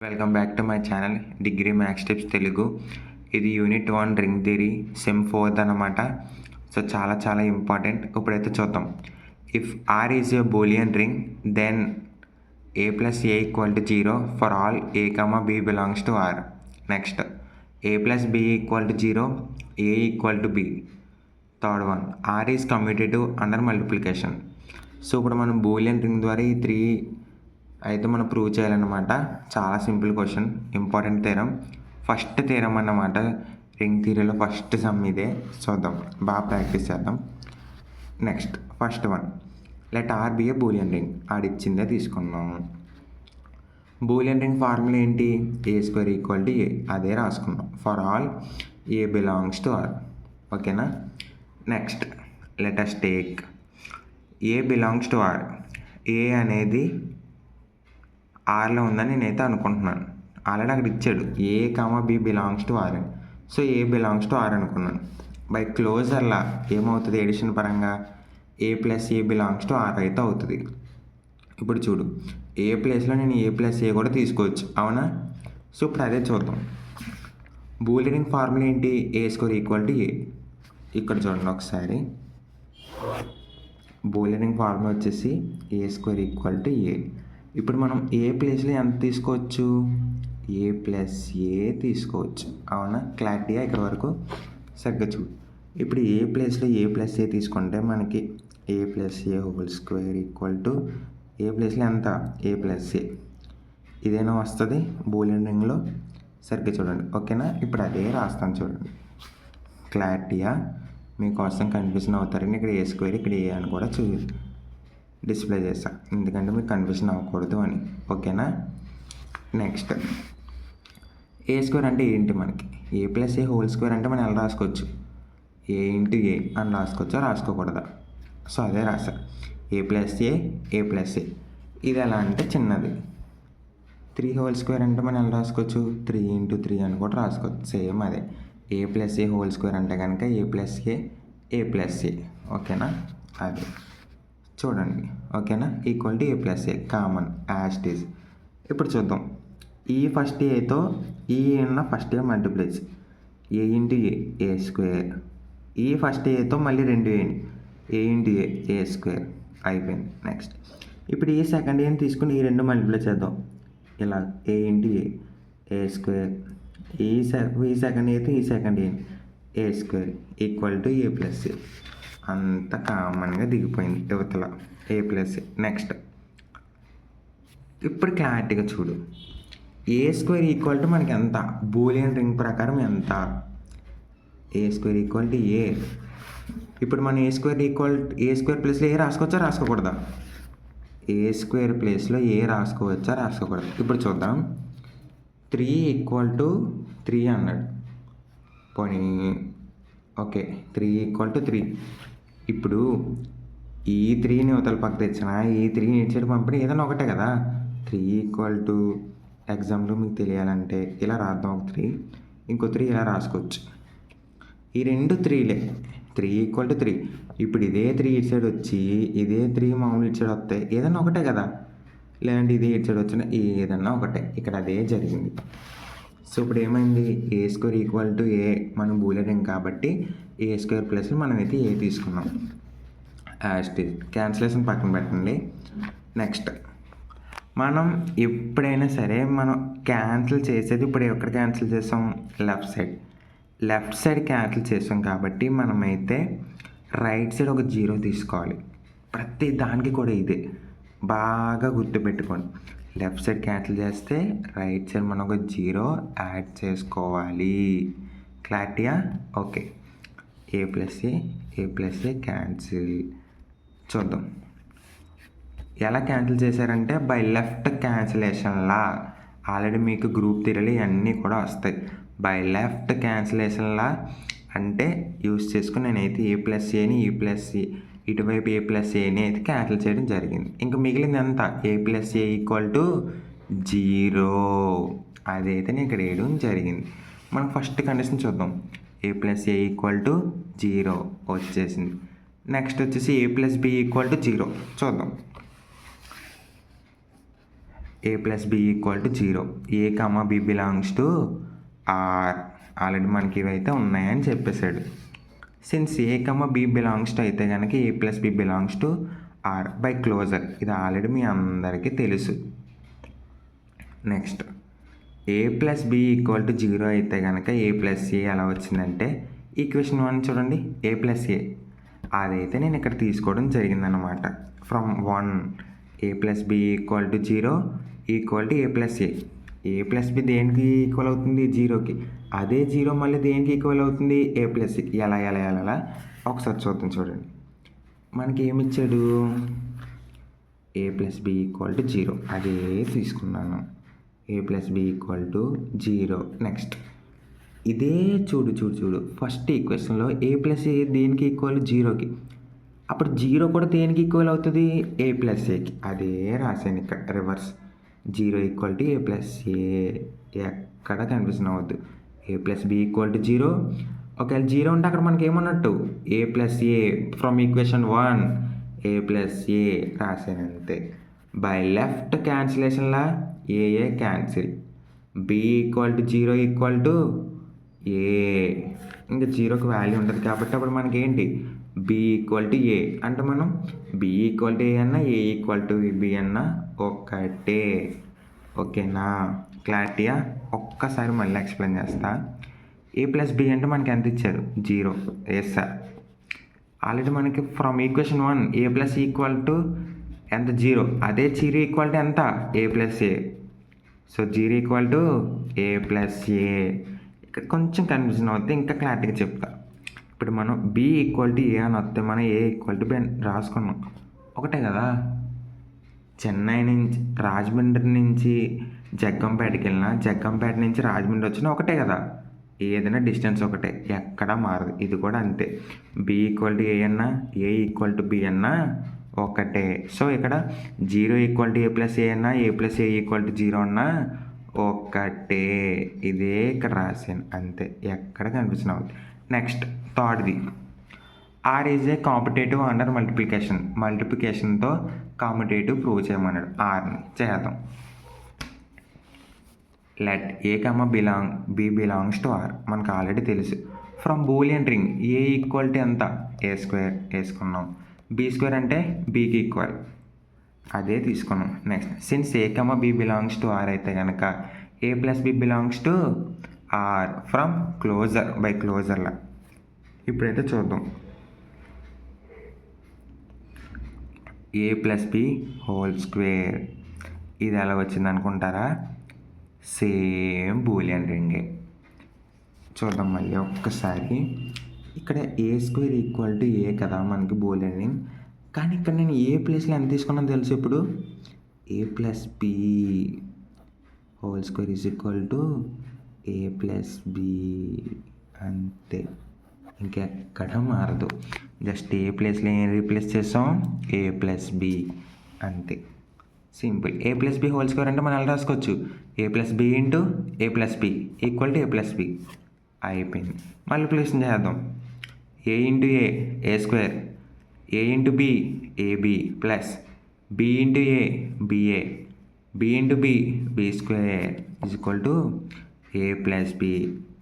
Welcome back to my channel degree maths tips Telugu. ఇది unit 1 ring theory sem 4 అనమాట. So చాలా important. ఇప్పుడైతే చూద్దాం. If R is a Boolean ring then a plus A equal to 0 for all a comma B belongs to R. Next A plus B equal to 0, a equal to b. Third one R is commutative under multiplication. So ఇప్పుడు మనం Boolean ring ద్వారా ఈ 3 అయితే మనం prove చేయాలన్నమాట. చాలా simple question, important theorem, first theorem అన్నమాట. Ring థియరీలో ఫస్ట్ సమ్ ఇదే. చూద్దాం, బాగా ప్రాక్టీస్ చేద్దాం. Next first one, let R be a Boolean ring. ఆడిచ్చిందే తీసుకున్నాం. బూలియన్ రింగ్ ఫార్ములా ఏంటి? A square equal to A. అదే రాసుకున్నాం. For all A belongs to R. ఓకేనా. Next let us take A belongs to R. A అనేది ఆర్లో ఉందని నేనైతే అనుకుంటున్నాను. ఆల్రెడీ అక్కడ ఇచ్చాడు A comma B belongs to R అని. So A belongs to R అనుకున్నాను. బై క్లోజర్లా ఏమవుతుంది? ఎడిషన్ పరంగా A plus A belongs to R అయితే అవుతుంది. ఇప్పుడు చూడు, ఏ ప్లేస్లో నేను ఏ ప్లస్ ఏ కూడా తీసుకోవచ్చు, అవునా? సో ఇప్పుడు అదే చూద్దాం. బూలియన్ రింగ్ ఫార్ములా ఏంటి? ఏ స్క్వేర్ ఈక్వల్ టు ఏ. ఇక్కడ చూడండి ఒకసారి. బూలియన్ రింగ్ ఫార్ములా వచ్చేసి ఏ స్క్వేర్ ఈక్వల్ టు ఏ. ఇప్పుడు మనం ఏ ప్లేస్లో ఎంత తీసుకోవచ్చు? ఏ ప్లస్ ఏ తీసుకోవచ్చు, అవునా? క్లారిటీగా ఇక్కడ వరకు సరిగ్గా చూడు. ఇప్పుడు ఏ ప్లేస్లో ఏ ప్లస్ ఏ తీసుకుంటే మనకి A plus A whole square equal to A ప్లేస్లో ఎంత? A plus A. ఇదేనా వస్తుంది బూలియన్ రింగ్లో? సరిగ్గా చూడండి, ఓకేనా? ఇప్పుడు అదే రాస్తాను చూడండి. క్లారిటీగా మీకోసం కన్ఫ్యూజన్ అవుతారని ఇక్కడ ఏ స్క్వేర్, ఇక్కడ ఏ అని కూడా డిస్ప్లే చేస్తా, ఎందుకంటే మీకు కన్ఫ్యూజన్ అవ్వకూడదు అని. ఓకేనా. నెక్స్ట్ ఏ స్క్వేర్ అంటే ఏంటి? మనకి A plus A whole square అంటే మనం ఎలా రాసుకోవచ్చు? ఏ ఇంటూ ఏ అని రాసుకోవచ్చా, రాసుకోకూడదా? సో అదే రాసా. ఏ ప్లస్ ఏ, ఏ ప్లస్ ఏ. ఇది ఎలా అంటే చిన్నది. 3 హోల్ స్క్వేర్ అంటే మనం ఎలా రాసుకోవచ్చు? 3 ఇంటూ 3 అని కూడా రాసుకోవచ్చు. సేమ్ అదే ఏ ప్లస్ ఏ హోల్ స్క్వేర్ అంటే కనుక A plus A, A plus ఏ. ఓకేనా. అది చూడండి, ఓకేనా. Equal to A plus a common as it is. ఇప్పుడు చూద్దాం. ఈ ఫస్ట్ ఏతో ఈ ఉన్న first A multiplies A into A, A square. ఈ ఫస్ట్ ఏతో మళ్ళీ 2 ఏ ఇంటూ ఏ, ఏ స్క్వేర్. అయిపోయింది. నెక్స్ట్ ఇప్పుడు ఈ సెకండ్ ఏని తీసుకుని ఈ 2 మల్టిప్లై చేద్దాం. ఇలా A into A, A square. ఈ సెకండ్ ఏతో ఈ second A square equal to A plus A. అంత కామన్గా దిగిపోయింది యువతల ఏ ప్లస్ ఏ. నెక్స్ట్ ఇప్పుడు క్లారిటీగా చూడు. ఏ స్క్వేర్ ఈక్వల్ టు మనకి ఎంత? బూలియన్ రింగ్ ప్రకారం ఎంత? ఏ స్క్వేర్ ఈక్వల్ టు ఏ. ఇప్పుడు మనం ఏ స్క్వేర్ ప్లేస్లో ఏ రాసుకోవచ్చా, రాసుకోకూడదా? ఏ స్క్వేర్ ప్లేస్లో ఏ రాసుకోవచ్చా, రాసుకోకూడదు? ఇప్పుడు చూద్దాం. 3 ఈక్వల్ టు 3 అన్నాడు. పోనీ ఓకే, 3 ఈక్వల్ టు 3. ఇప్పుడు ఈ 3ని అవతల పక్క తెచ్చిన ఈ 3ని ఇటు సైడ్ పంపిణీ ఏదైనా ఒకటే కదా. 3 ఈక్వల్ టు ఎగ్జాంపుల్ మీకు తెలియాలంటే ఇలా రాద్దాం. ఒక 3, ఇంకో 3 ఇలా రాసుకోవచ్చు. ఈ 2 3లే. 3 ఈక్వల్ టు 3. ఇప్పుడు ఇదే 3 ఇటు సైడ్ వచ్చి ఇదే 3 మామూలు ఇటు సైడ్ వస్తాయి, ఏదైనా ఒకటే కదా. లేదంటే ఇదే ఇటు సైడ్ వచ్చిన ఏదన్నా ఒకటే. ఇక్కడ అదే జరిగింది. సో ఇప్పుడు ఏమైంది? ఏ స్క్వేర్ ఈక్వల్ టు ఏ మనం బూలియన్ రింగ్ కాబట్టి ఏ స్క్వేర్ ప్లస్ మనమైతే ఏ తీసుకున్నాం. క్యాన్సిలేషన్ పక్కన పెట్టండి. నెక్స్ట్ మనం ఎప్పుడైనా సరే మనం క్యాన్సిల్ చేసేది ఇప్పుడు ఎక్కడ క్యాన్సిల్ చేసాం? లెఫ్ట్ సైడ్ క్యాన్సిల్ చేసాం కాబట్టి మనమైతే రైట్ సైడ్ ఒక 0 తీసుకోవాలి. ప్రతి దానికి కూడా ఇదే బాగా గుర్తుపెట్టుకోండి. లెఫ్ట్ సైడ్ క్యాన్సిల్ చేస్తే రైట్ సైడ్ మనం ఒక 0 యాడ్ చేసుకోవాలి. క్లారిటీయా? ఓకే. ఏ ప్లస్ ఏ క్యాన్సిల్. చూద్దాం ఎలా క్యాన్సిల్ చేశారంటే బై లెఫ్ట్ క్యాన్సిలేషన్లా. ఆల్రెడీ మీకు గ్రూప్ థియరీలు ఇవన్నీ కూడా వస్తాయి. బై లెఫ్ట్ క్యాన్సిలేషన్లా అంటే యూస్ చేసుకుని నేనైతే ఏ ప్లస్ ఏని ఈ ప్లస్ ఏ ఇటువైపు ఏ ప్లస్ ఏని అయితే క్యాన్సిల్ చేయడం జరిగింది. ఇంకా మిగిలింది ఎంత? A plus A equal to 0. అదైతే నేను ఇక్కడ వేయడం జరిగింది. మనం ఫస్ట్ కండిషన్ చూద్దాం. A plus A equal to 0 వచ్చేసింది. నెక్స్ట్ వచ్చేసి A plus B equal to 0 చూద్దాం. A plus B equal to 0, A comma B belongs to R. Already మనకి ఇవైతే ఉన్నాయని చెప్పేశాడు. Since A comma B belongs to అయితే కనుక A plus B belongs to R by closure. ఇది already మీ అందరికీ తెలుసు. Next A plus B equal to 0 అయితే కనుక ఏ ప్లస్ ఏ ఎలా వచ్చిందంటే ఈక్వేషన్ 1 చూడండి, ఏ ప్లస్ ఏ అదైతే నేను ఇక్కడ తీసుకోవడం జరిగిందనమాట. From 1 A plus B equal to 0 equal to A plus A. A plus B దేనికి ఈక్వల్ అవుతుంది? 0కి. అదే 0 మళ్ళీ దేనికి ఈక్వల్ అవుతుంది? A plus C. ఎలా ఒకసారి చూద్దాం. చూడండి, మనకి ఏమి ఇచ్చాడు? A plus B equal to 0 అదే తీసుకున్నాను. A plus B equal to 0. Next ఇదే చూడు ఫస్ట్ ఈక్వేషన్లో ఏ ప్లస్ ఏ దేనికి ఈక్వల్? 0కి. అప్పుడు 0 కూడా దేనికి ఈక్వల్ అవుతుంది? ఏ ప్లస్ ఏకి. అదే రాశాను ఇక్కడ reverse. 0 equal to A plus A. ఎక్కడ కన్ఫ్యూజన్ అవ్వద్దు. A plus B equal to 0. ఒకవేళ 0 ఉంటే అక్కడ మనకి ఏమన్నట్టు? A plus A from equation 1 A plus A రాశాను అంతే. బై లెఫ్ట్ క్యాన్సిలేషన్లా A cancel. B equal to 0 equal to A. ఇంకా 0కి వాల్యూ ఉంటుంది కాబట్టి అప్పుడు మనకి ఏంటి? B equal to A. అంటే మనం బి ఈక్వల్ టు ఏ అన్నా ఏ ఈక్వల్ టు బి అన్నా ఒకటే. ఓకేనా? క్లారిటీయా? ఒక్కసారి మళ్ళీ ఎక్స్ప్లెయిన్ చేస్తా. ఏ ప్లస్ బి అంటే మనకి ఎంత ఇచ్చారు? 0. Yes sir. ఆల్రెడీ మనకి from equation 1 A plus equal to ఎంత? 0. అదే 0 ఈక్వల్ టు ఎంత? A plus A. So 0 equal to A plus A. ఇక్కడ కొంచెం కన్ఫ్యూజన్ అవుతుంది, ఇంకా క్లారిటీగా చెప్తా. ఇప్పుడు మనం బి ఈక్వల్ టు ఏ అని వస్తే మనం ఏ ఈక్వల్ టు బి అని రాసుకున్నాం. ఒకటే కదా. చెన్నై నుంచి రాజమండ్రి నుంచి జగ్గంపేటకి వెళ్ళినా, జగ్గంపేట నుంచి రాజమండ్రి వచ్చినా ఒకటే కదా. ఏదైనా డిస్టెన్స్ ఒకటే, ఎక్కడా మారదు. ఇది కూడా అంతే. బి ఈక్వల్ టు ఏ అన్నా ఏ ఈక్వల్ టు బి అన్నా ఒకటే. సో ఇక్కడ 0 ఈక్వల్ టు ఏ ప్లస్ ఏ అన్నా ఏ ప్లస్ ఏ ఈక్వల్ టు 0 అన్నా ఒకటే. ఇదే ఇక్కడ రాశాను అంతే, ఎక్కడ కన్ఫ్యూజన్ అవుతుంది. నెక్స్ట్ థర్డ్ది, R is a competitive under multiplication. మల్టిప్లికేషన్తో కాంపిటేటివ్ ప్రూవ్ చేయమన్నాడు. ఆర్ని చేద్దాం. Let A comma B belongs to R. మనకు ఆల్రెడీ తెలుసు. From Boolean ring A equal to ఎంత? ఏ స్క్వేర్ వేసుకున్నాం. బి స్క్వేర్ అంటే బీకి ఈక్వల్, అదే తీసుకున్నాం. Next since A comma B belongs to R అయితే కనుక A plus B belongs to R from closure by క్లోజర్లా. ఇప్పుడైతే చూద్దాం. A plus B whole square ఇది ఎలా వచ్చింది అనుకుంటారా? సేమ్ బూలియన్ రింగే. చూద్దాం మళ్ళీ ఒక్కసారి. ఇక్కడ A square equal to A కదా మనకి బూలియన్ రింగ్. కానీ ఇక్కడ నేను ఏ ప్లేస్లో ఎంత తీసుకున్నాను తెలుసు? ఇప్పుడు A plus B whole square is equal to A plus B అంతే, ఇంకెక్కడ మారదు. జస్ట్ ఏ ప్లేస్లో ఏం రీప్లేస్ చేసాం? ఏ ప్లస్ బి అంతే, simple. A plus B whole square అంటే మనం ఎలా రాసుకోవచ్చు? A plus B into A plus B equal to A plus B. అయిపోయింది. మల్టిప్లికేషన్ చేద్దాం. A into A square, A into B AB plus B into A BA, B into B square is equal to A plus b.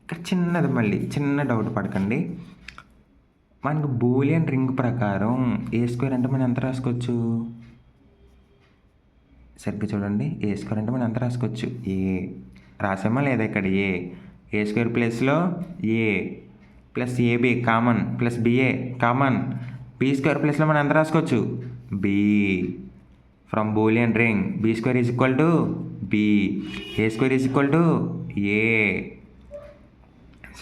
ఇక్కడ చిన్నది, మళ్ళీ చిన్న doubt పడకండి. మనకు Boolean ring ప్రకారం ఏ square అంటే మనం ఎంత రాసుకోవచ్చు? సరిగ్గా చూడండి. ఏ స్క్వేర్ అంటే మనం ఎంత రాసుకోవచ్చు? ఏ రాసామా లేదా? ఇక్కడ ఏ స్క్వేర్ ప్లేస్లో A plus AB common plus BA common. B square ప్లేస్లో మనం ఎంత రాసుకోవచ్చు? B. From Boolean ring B square is equal to B, A square is equal to A.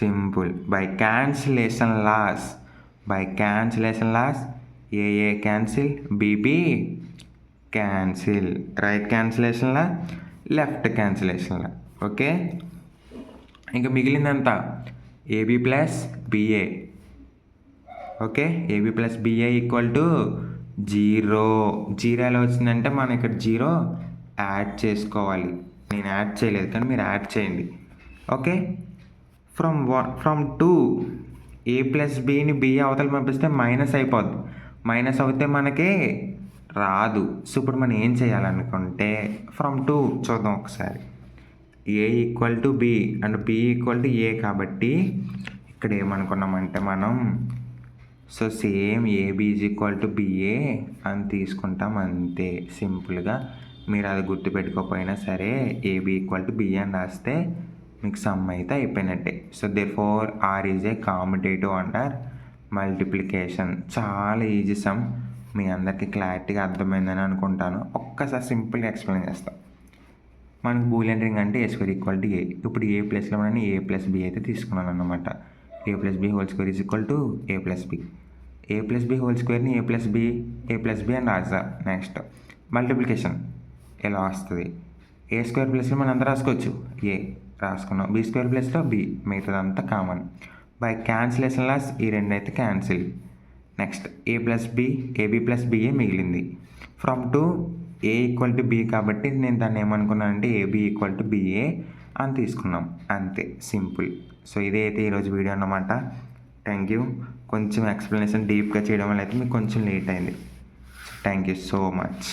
Simple. By cancellation laws A cancel, B cancel. Right క్యాన్సిలేషన్లా, left క్యాన్సిలేషన్లా. Okay, ఇంకా మిగిలిందంత AB plus BA. Okay, AB plus BA equal to 0. ఎలా వచ్చిందంటే మనం ఇక్కడ 0 add చేసుకోవాలి. నేను యాడ్ చేయలేదు కానీ మీరు యాడ్ చేయండి. ఓకే, ఫ్రమ్ 2 ఏ ప్లస్ బిని బి అవతల పంపిస్తే మైనస్ అయిపోద్ది. మైనస్ అవుతే మనకి రాదు. సో ఇప్పుడు మనం ఏం చేయాలనుకుంటే ఫ్రమ్ 2 చూద్దాం ఒకసారి. A equal to B and B equal to A కాబట్టి ఇక్కడ ఏమనుకున్నామంటే మనం so same AB is equal to BA అని తీసుకుంటాం అంతే. సింపుల్గా మీరు అది గుర్తుపెట్టుకోకపోయినా సరే ఏబి ఈక్వల్ టు బిఏ అని రాస్తే మీకు సమ్ అయితే అయిపోయినట్టే. So therefore R is a competitive under multiplication. చాలా ఈజీ సమ్. మీ అందరికీ క్లారిటీగా అర్థమైందని అనుకుంటాను. ఒక్కసారి సింపుల్గా ఎక్స్ప్లెయిన్ చేస్తాం. మనకు బూలియన్ రింగ్ అంటే ఏ స్క్వేర్ ఈక్వల్ టు ఏ. ఇప్పుడు ఏ ప్లస్లో మనం ఏ ప్లస్ బి అయితే తీసుకున్నాను అన్నమాట. A plus B whole square is equal to A plus B. A plus B whole స్క్వేర్ని ఏ ప్లస్ బి అని రాసా. నెక్స్ట్ మల్టిప్లికేషన్ ఎలా వస్తుంది? ఏ స్క్వేర్ ప్లస్లో మనం అంతా రాసుకోవచ్చు. ఏ రాసుకున్నాం. బి స్క్వేర్ ప్లస్లో బి, మిగతాదంతా కామన్. బై క్యాన్సిలేషన్ లాస్ ఈ రెండు అయితే క్యాన్సిల్. నెక్స్ట్ ఏ plus B, AB plus BA మిగిలింది. From two A equal to B కాబట్టి నేను దాన్ని ఏమనుకున్నానంటే ఏబి ఈక్వల్ టు బిఏ అని తీసుకున్నాం. అంతే, సింపుల్. సో ఇదే అయితే ఈరోజు వీడియో అన్నమాట. Thank you. కొంచెం ఎక్స్ప్లెనేషన్ డీప్గా చేయడం వల్ల అయితే మీకు కొంచెం లేట్ అయింది. Thank you so much.